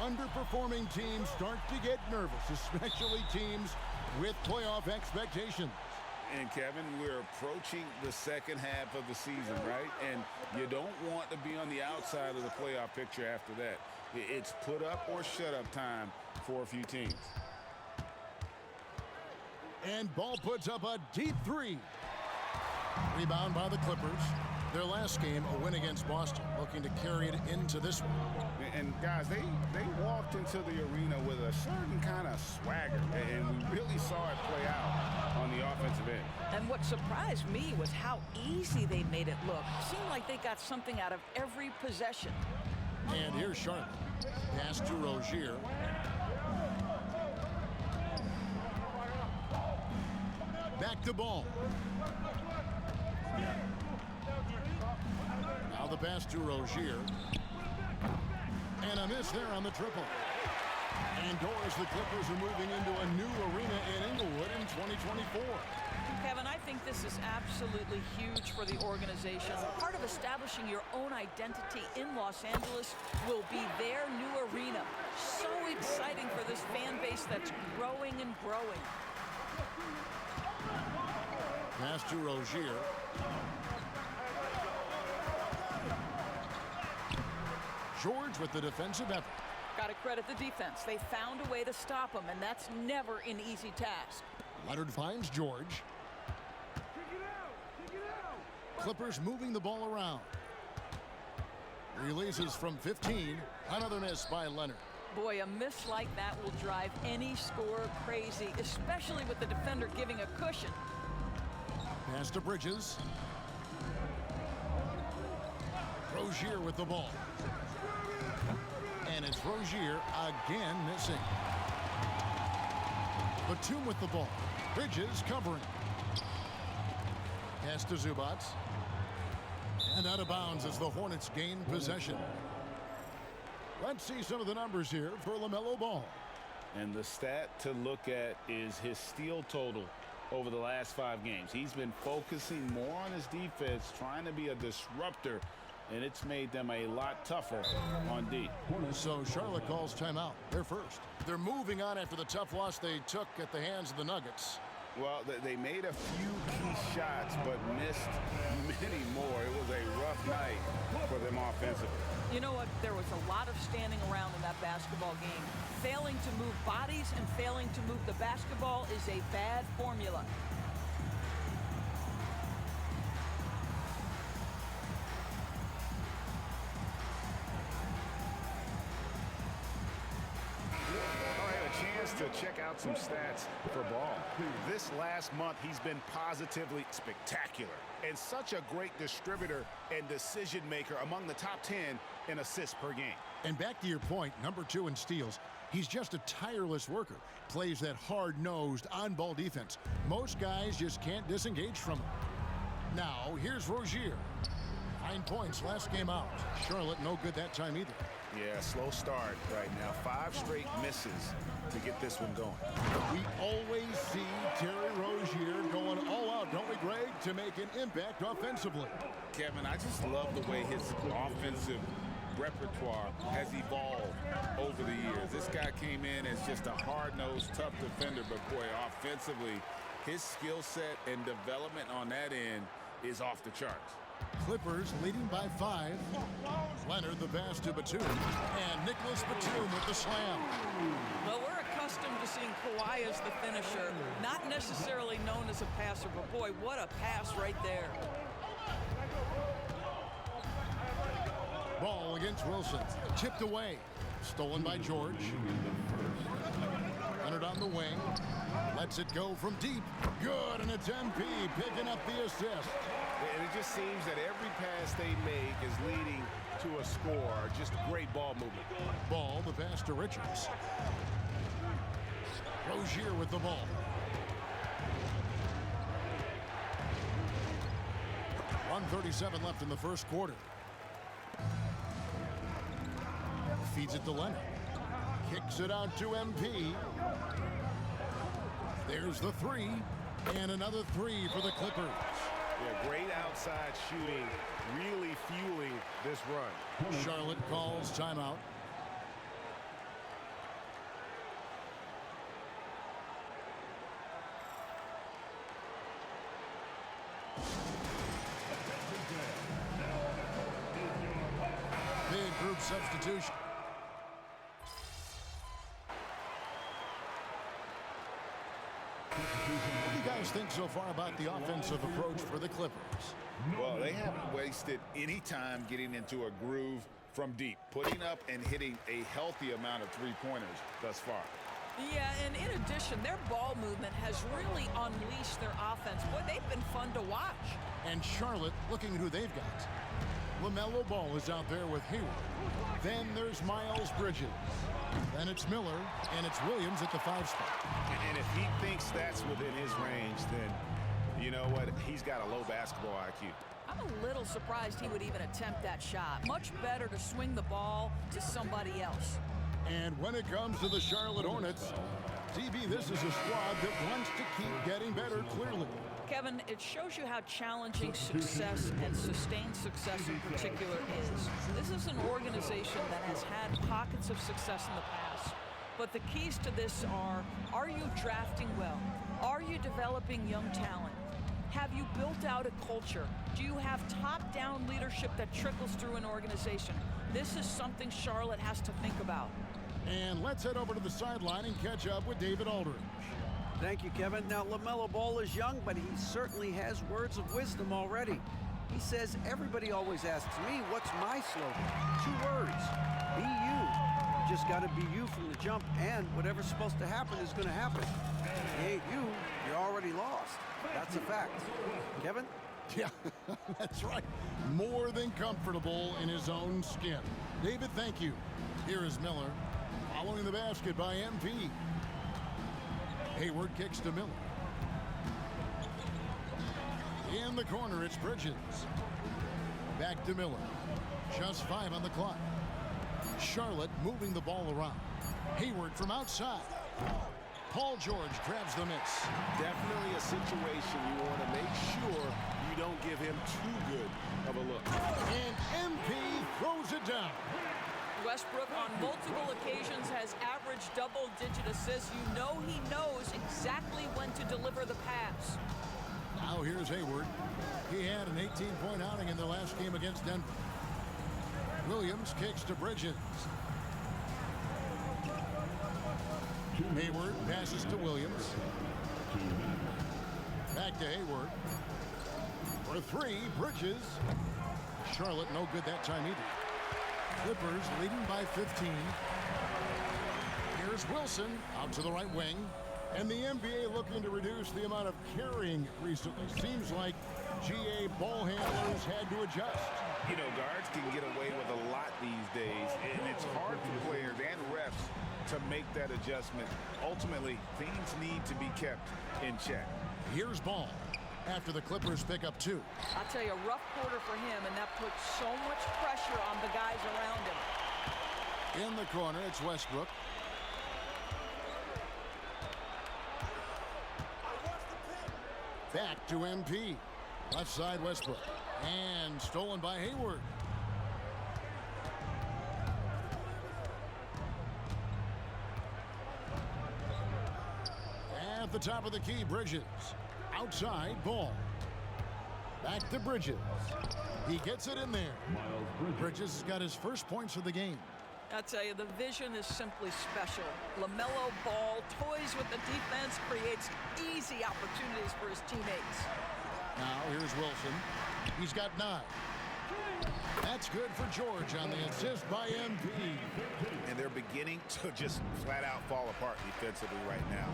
underperforming teams start to get nervous, especially teams with playoff expectations. And, Kevin, we're approaching the second half of the season, right? And you don't want to be on the outside of the playoff picture after that. It's put up or shut up time for a few teams. And Ball puts up a deep three. Rebound by the Clippers. Their last game, a win against Boston, looking to carry it into this one. And guys, they walked into the arena with a certain kind of swagger, and we really saw it play out on the offensive end. And what surprised me was how easy they made it look. Seemed like they got something out of every possession. And here's Charlotte. Pass to Rozier. Back to Ball. Now the pass to Rozier. And a miss there on the triple. Indoors, the Clippers are moving into a new arena in Inglewood in 2024. Kevin, I think this is absolutely huge for the organization. Part of establishing your own identity in Los Angeles will be their new arena. So exciting for this fan base that's growing and growing. Pass to Rozier. George with the defensive effort. Got to credit the defense. They found a way to stop him, and that's never an easy task. Leonard finds George. Clippers moving the ball around. Releases from 15. Another miss by Leonard. Boy, a miss like that will drive any scorer crazy, especially with the defender giving a cushion. Pass to Bridges. Rozier with the ball. And it's Rozier again missing. Batum with the ball. Bridges covering. Pass to Zubac. And out of bounds as the Hornets gain possession. Let's see some of the numbers here for LaMelo Ball. And the stat to look at is his steal total over the last 5 games. He's been focusing more on his defense, trying to be a disruptor, and it's made them a lot tougher on D. So Charlotte calls timeout. They're first. They're moving on after the tough loss they took at the hands of the Nuggets. Well, they made a few key shots, but missed many more. It was a rough night for them offensively. You know what? There was a lot of standing around in that basketball game. Failing to move bodies and failing to move the basketball is a bad formula. To check out some stats for Ball. This last month, he's been positively spectacular and such a great distributor and decision maker among the top 10 in assists per game. And back to your point, number 2 in steals. He's just a tireless worker. Plays that hard-nosed, on-ball defense. Most guys just can't disengage from him. Now, here's Rozier. 9 points last game out. Charlotte no good that time either. Yeah, slow start right now. 5 straight misses to get this one going. We always see Terry Rozier going all out, don't we, Greg, to make an impact offensively. Kevin, I just love the way his offensive repertoire has evolved over the years. This guy came in as just a hard-nosed, tough defender, but boy, offensively, his skill set and development on that end is off the charts. Clippers leading by 5. Leonard the pass to Batum. And Nicholas Batum with the slam. Well, we're accustomed to seeing Kawhi as the finisher, not necessarily known as a passer, but boy, what a pass right there. Ball against Wilson. Tipped away. Stolen by George. Leonard on the wing. Lets it go from deep. Good, and it's MP picking up the assist. And it just seems that every pass they make is leading to a score. Just great ball movement. Ball, the pass to Richards. Rozier with the ball. .137 left in the first quarter. Feeds it to Leonard. Kicks it out to MP. There's the 3. And another 3 for the Clippers. Yeah, great outside shooting, really fueling this run. Charlotte calls timeout. substitution. What do you guys think so far about the offensive approach for the Clippers? Well, they haven't wasted any time getting into a groove from deep, putting up and hitting a healthy amount of three-pointers thus far. Yeah, and in addition, their ball movement has really unleashed their offense. Boy, they've been fun to watch. And Charlotte looking at who they've got. LaMelo Ball is out there with Hayward. Then there's Miles Bridges. Then it's Miller, and it's Williams at the 5 spot. And if he thinks that's within his range, then you know what? He's got a low basketball IQ. I'm a little surprised he would even attempt that shot. Much better to swing the ball to somebody else. And when it comes to the Charlotte Hornets, TB, this is a squad that wants to keep getting better, clearly. Kevin, it shows you how challenging success and sustained success in particular is. This is an organization that has had pockets of success in the past. But the keys to this are you drafting well? Are you developing young talent? Have you built out a culture? Do you have top-down leadership that trickles through an organization? This is something Charlotte has to think about. And let's head over to the sideline and catch up with David Aldridge. Thank you, Kevin. Now, LaMelo Ball is young, but he certainly has words of wisdom already. He says, everybody always asks me, what's my slogan? 2 words, be you. You just got to be you from the jump, and whatever's supposed to happen is going to happen. If you ain't you, you're already lost. That's a fact. Kevin? Yeah, that's right. More than comfortable in his own skin. David, thank you. Here is Miller, following the basket by MP. Hayward kicks to Miller. In the corner, it's Bridges. Back to Miller. Just 5 on the clock. Charlotte moving the ball around. Hayward from outside. Paul George grabs the miss. Definitely a situation you want to make sure you don't give him too good of a look. And MP throws it down. Westbrook on multiple occasions has averaged double-digit assists. You know he knows exactly when to deliver the pass. Now here's Hayward. He had an 18-point outing in the last game against Denver. Williams kicks to Bridges. Hayward passes to Williams. Back to Hayward. For 3, Bridges. Charlotte no good that time either. Clippers leading by 15. Here's Wilson out to the right wing. And the NBA looking to reduce the amount of carrying recently. Seems like GA ball handlers had to adjust. You know, guards can get away with a lot these days, and it's hard for players and refs to make that adjustment. Ultimately, things need to be kept in check. Here's Ball after the Clippers pick up 2. I'll tell you, a rough quarter for him, and that puts so much pressure on the guys around him. In the corner, it's Westbrook. Back to MP. Left side, Westbrook. And stolen by Hayward. At the top of the key, Bridges. Outside, Ball. Back to Bridges. He gets it in there. Bridges has got his first points of the game. I'll tell you, the vision is simply special. LaMelo Ball toys with the defense, creates easy opportunities for his teammates. Now here's Wilson. He's got 9. That's good for George on the assist by MP. And they're beginning to just flat out fall apart defensively right now,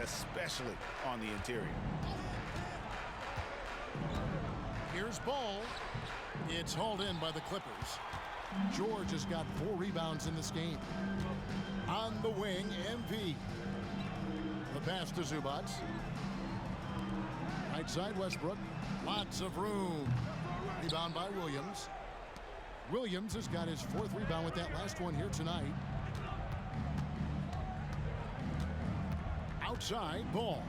especially on the interior. Here's Ball. It's hauled in by the Clippers. George has got 4 rebounds in this game. On the wing, MP. The pass to Zubac. Right side, Westbrook. Lots of room. Rebound by Williams. Williams has got his 4th rebound with that last one here tonight. Outside, Ball.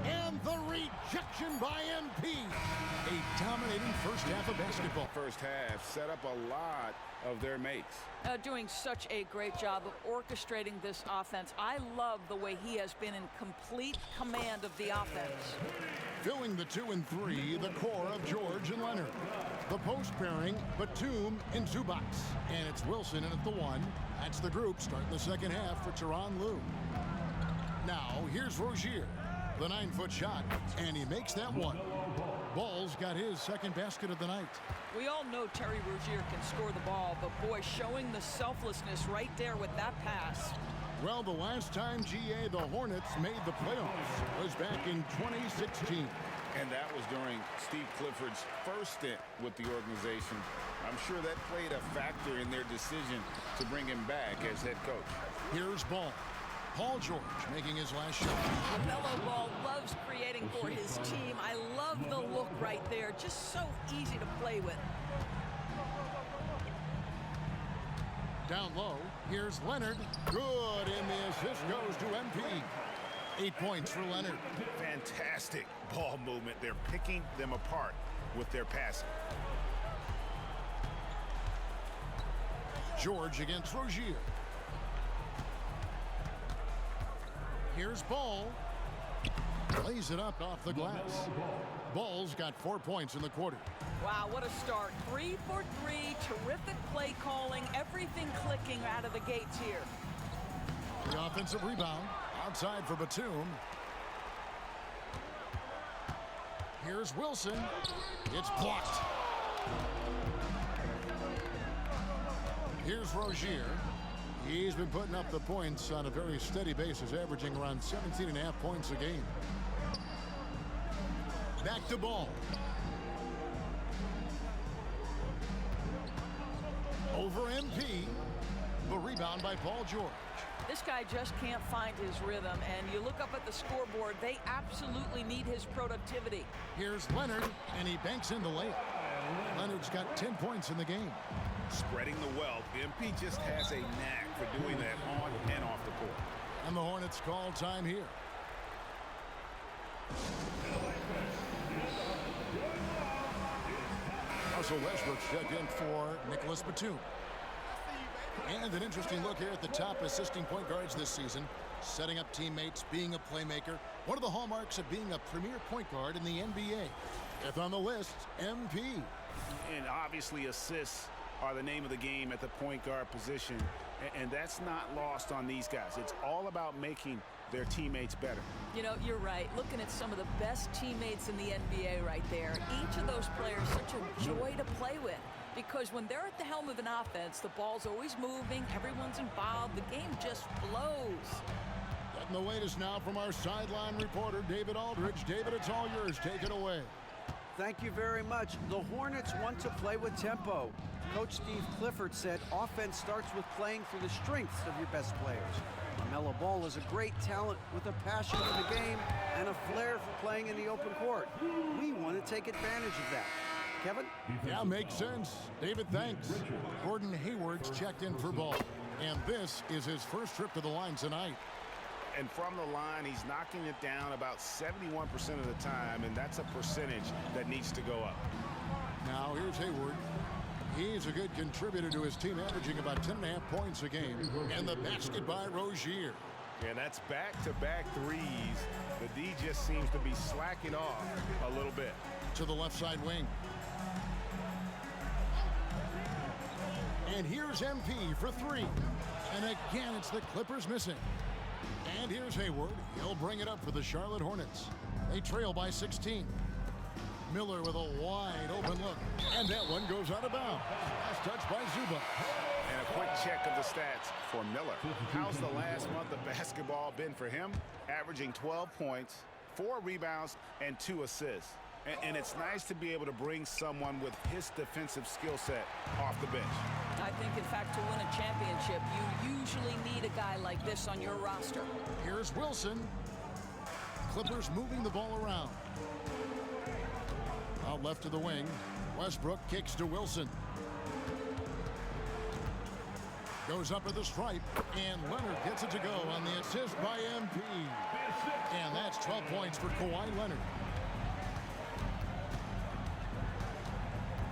And the rejection by MP. A dominating first half of basketball. First half set up a lot of their mates. Doing such a great job of orchestrating this offense. I love the way he has been in complete command of the offense. Filling the 2 and 3, the core of George and Leonard. The post pairing, Batum and Zubac. And it's Wilson in at the 1. That's the group starting the second half for Tyronn Lue. Now, here's Rozier. The 9-foot shot, and he makes that one. Ball's got his second basket of the night. We all know Terry Rozier can score the ball, but boy, showing the selflessness right there with that pass. Well, the last time, GA, the Hornets made the playoffs was back in 2016. And that was during Steve Clifford's first stint with the organization. I'm sure that played a factor in their decision to bring him back as head coach. Here's Ball. Paul George making his last shot. LaMelo Ball loves creating for his team. I love the look right there. Just so easy to play with. Down low, here's Leonard. Good, and the assist goes to MP. 8 points for Leonard. Fantastic ball movement. They're picking them apart with their passing. George against Rozier. Here's Ball. Lays it up off the glass. Ball's got 4 points in the quarter. Wow, what a start. 3 for 3. Terrific play calling. Everything clicking out of the gates here. The offensive rebound. Outside for Batum. Here's Wilson. It's blocked. Here's Rozier. He's been putting up the points on a very steady basis, averaging around 17.5 points a game. Back to Ball. Over MP. The rebound by Paul George. This guy just can't find his rhythm, and you look up at the scoreboard, they absolutely need his productivity. Here's Leonard, and he banks in the layup. Leonard's got 10 points in the game. Spreading the wealth. MP just has a knack for doing that on and off the court. And the Hornets call time here. Russell Westbrook's checked in for Nicholas Batum. And an interesting look here at the top assisting point guards this season. Setting up teammates, being a playmaker. One of the hallmarks of being a premier point guard in the NBA. Fifth on the list, MP. And obviously assists are the name of the game at the point guard position. And that's not lost on these guys. It's all about making their teammates better. You know, you're right. Looking at some of the best teammates in the NBA right there. Each of those players such a joy to play with. Because when they're at the helm of an offense, the ball's always moving, everyone's involved, the game just flows. Getting the latest now from our sideline reporter, David Aldridge. David, it's all yours. Take it away. Thank you very much. The Hornets want to play with tempo. Coach Steve Clifford said offense starts with playing for the strengths of your best players. LaMelo Ball is a great talent with a passion for the game and a flair for playing in the open court. We want to take advantage of that. Kevin? Yeah, makes sense. David, thanks. Gordon Hayward's checked in for Ball. And this is his first trip to the line tonight. And from the line, he's knocking it down about 71% of the time, and that's a percentage that needs to go up. Now, here's Hayward. He's a good contributor to his team, averaging about 10.5 points a game. And the basket by Rozier. Yeah, that's back-to-back threes. The D just seems to be slacking off a little bit. To the left side wing. And here's MP for 3. And again, it's the Clippers missing. And here's Hayward. He'll bring it up for the Charlotte Hornets. They trail by 16. Miller with a wide open look. And that one goes out of bounds. Last touch by Zubac. And a quick check of the stats for Miller. How's the last month of basketball been for him? Averaging 12 points, 4 rebounds, and 2 assists. And it's nice to be able to bring someone with his defensive skill set off the bench. I think, in fact, to win a championship, you usually need a guy like this on your roster. Here's Wilson. Clippers moving the ball around. Out left to the wing. Westbrook kicks to Wilson. Goes up to the stripe, and Leonard gets it to go on the assist by MP. And that's 12 points for Kawhi Leonard.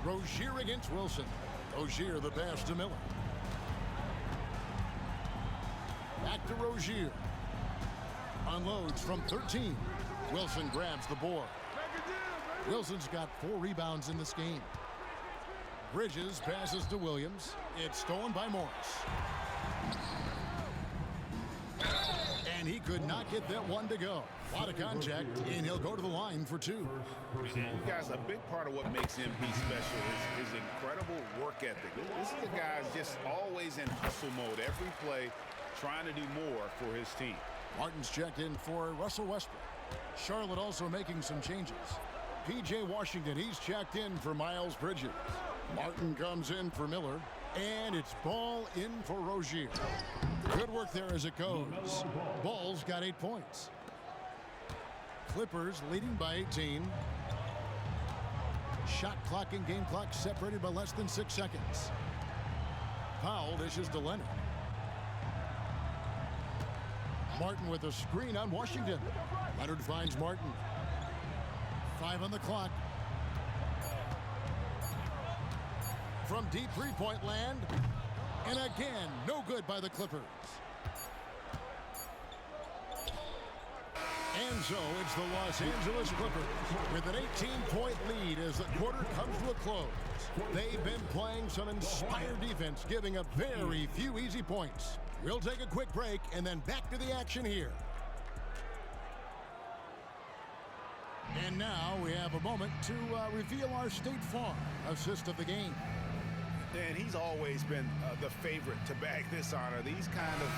Rozier against Wilson. Rozier the pass to Miller. Back to Rozier. Unloads from 13. Wilson grabs the board. Wilson's got 4 rebounds in this game. Bridges passes to Williams. It's stolen by Morris. And he could not get that one to go. A lot of contact, and he'll go to the line for 2. Guys, a big part of what makes MP special is his incredible work ethic. This is a guy just always in hustle mode every play, trying to do more for his team. Martin's checked in for Russell Westbrook. Charlotte also making some changes. P.J. Washington, he's checked in for Miles Bridges. Martin comes in for Miller, and it's Ball in for Rozier. Good work there as it goes. Ball's got 8 points. Clippers leading by 18. Shot clock and game clock separated by less than 6 seconds. Powell dishes to Leonard. Martin with a screen on Washington. Leonard finds Martin. 5 on the clock. From deep three-point land. And again, no good by the Clippers. And so it's the Los Angeles Clippers with an 18-point lead as the quarter comes to a close. They've been playing some inspired defense, giving up very few easy points. We'll take a quick break and then back to the action here. And now we have a moment to reveal our State Farm assist of the game. And he's always been the favorite to bag this honor. These kind of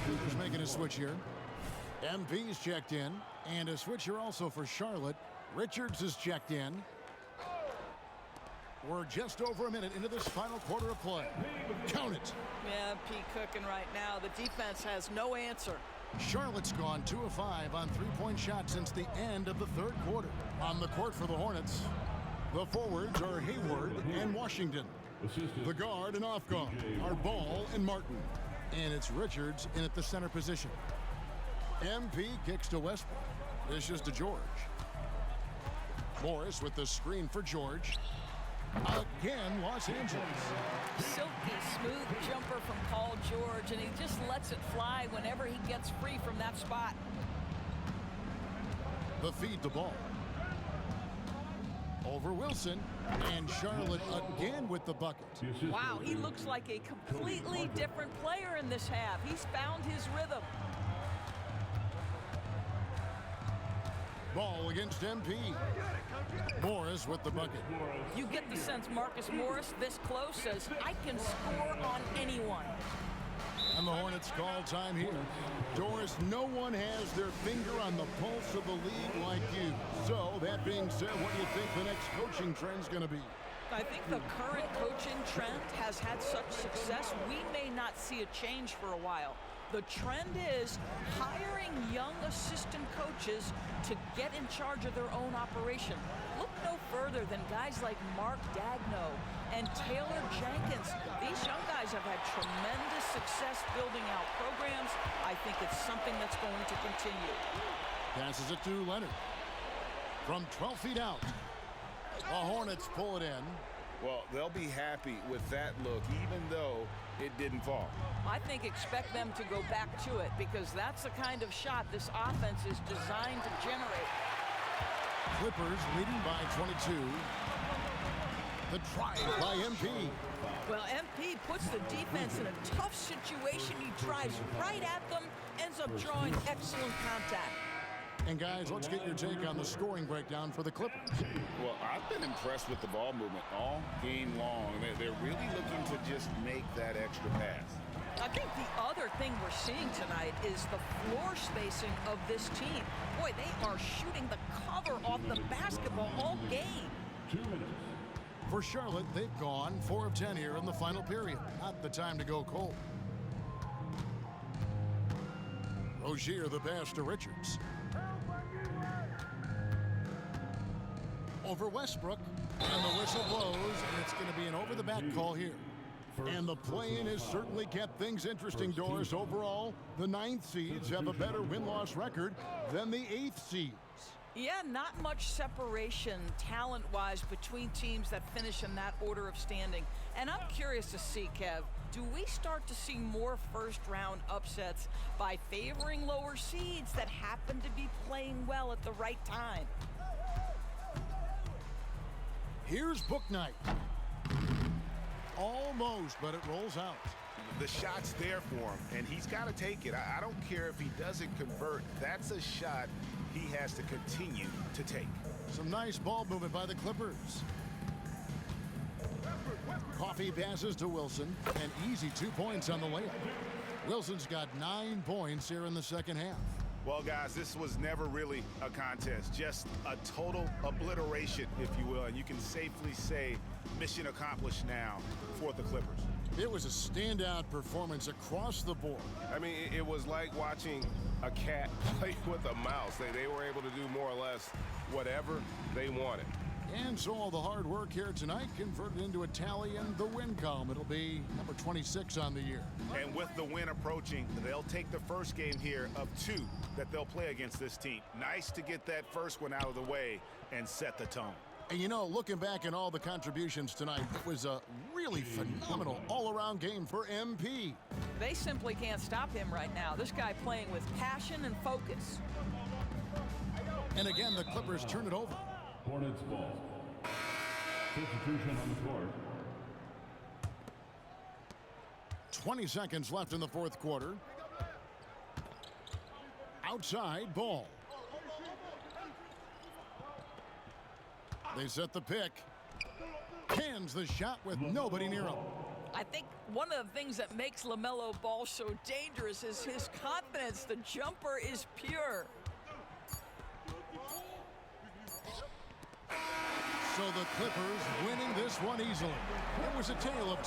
Who's making a switch here? MP's checked in, and a switch here also for Charlotte. Richards is checked in. We're just over a minute into this final quarter of play. Count it. Yeah, P cooking right now. The defense has no answer. Charlotte's gone 2 of 5 on three-point shots since the end of the third quarter. On the court for the Hornets, the forwards are Hayward and Washington. The guard and off guard are Ball and Martin. And it's Richards in at the center position. MP kicks to Westbrook. Dishes to George. Morris with the screen for George. Again, Los Angeles. Silky smooth jumper from Paul George, and he just lets it fly whenever he gets free from that spot. The feed to Ball. Over Wilson, and Charlotte again with the bucket. Wow, he looks like a completely different player in this half. He's found his rhythm. Ball against MP. Morris with the bucket. You get the sense Marcus Morris this close says, I can score on anyone. And the Hornets call time here. Doris, no one has their finger on the pulse of the league like you. So, that being said, what do you think the next coaching trend's going to be? I think the current coaching trend has had such success, we may not see a change for a while. The trend is hiring young assistant coaches to get in charge of their own operation. Look no further than guys like Mark Dagno and Taylor Jenkins. These young guys have had tremendous success building out programs. I think it's something that's going to continue. Passes it to Leonard. From 12 feet out. The Hornets pull it in. Well, they'll be happy with that look, even though it didn't fall. I think expect them to go back to it because that's the kind of shot this offense is designed to generate. Clippers leading by 22. The drive by MP. Well, MP puts the defense in a tough situation. He drives right at them, ends up drawing excellent contact. And guys, let's get your take on the scoring breakdown for the Clippers. Well, I've been impressed with the ball movement all game long. They're really looking to just make that extra pass. I think the other thing we're seeing tonight is the floor spacing of this team. Boy, they are shooting the cover off the basketball all game. 2 minutes. For Charlotte, they've gone 4 of 10 here in the final period. Not the time to go cold. Rozier the pass to Richards. over Westbrook. And the whistle blows, and it's going to be an over-the-bat call here. And the play-in has certainly kept things interesting, Doris. Overall, the 9th seeds have a better win-loss record than the 8th seeds. Yeah, not much separation talent-wise between teams that finish in that order of standing. And I'm curious to see, Kev, do we start to see more first-round upsets by favoring lower seeds that happen to be playing well at the right time? Here's Book Night. Almost, but it rolls out. The shot's there for him, and he's got to take it. I don't care if he doesn't convert. That's a shot he has to continue to take. Some nice ball movement by the Clippers. Coffee passes to Wilson. An easy 2 points on the layup. Wilson's got 9 points here in the second half. Well, guys, this was never really a contest. Just a total obliteration, if you will. And you can safely say mission accomplished now for the Clippers. It was a standout performance across the board. I mean, it was like watching a cat play with a mouse. They were able to do more or less whatever they wanted. And so all the hard work here tonight converted into a tally in the win column. It'll be number 26 on the year. And with the win approaching, they'll take the first game here of 2 that they'll play against this team. Nice to get that first one out of the way and set the tone. And you know, looking back at all the contributions tonight, it was a really phenomenal all-around game for MP. They simply can't stop him right now. This guy playing with passion and focus. And again, the Clippers turn it over. Hornets ball. Substitution on the court. 20 seconds left in the fourth quarter. Outside ball. They set the pick. Cans the shot with nobody near him. I think one of the things that makes LaMelo Ball so dangerous is his confidence. The jumper is pure. So the Clippers winning this one easily. It was a tale of two.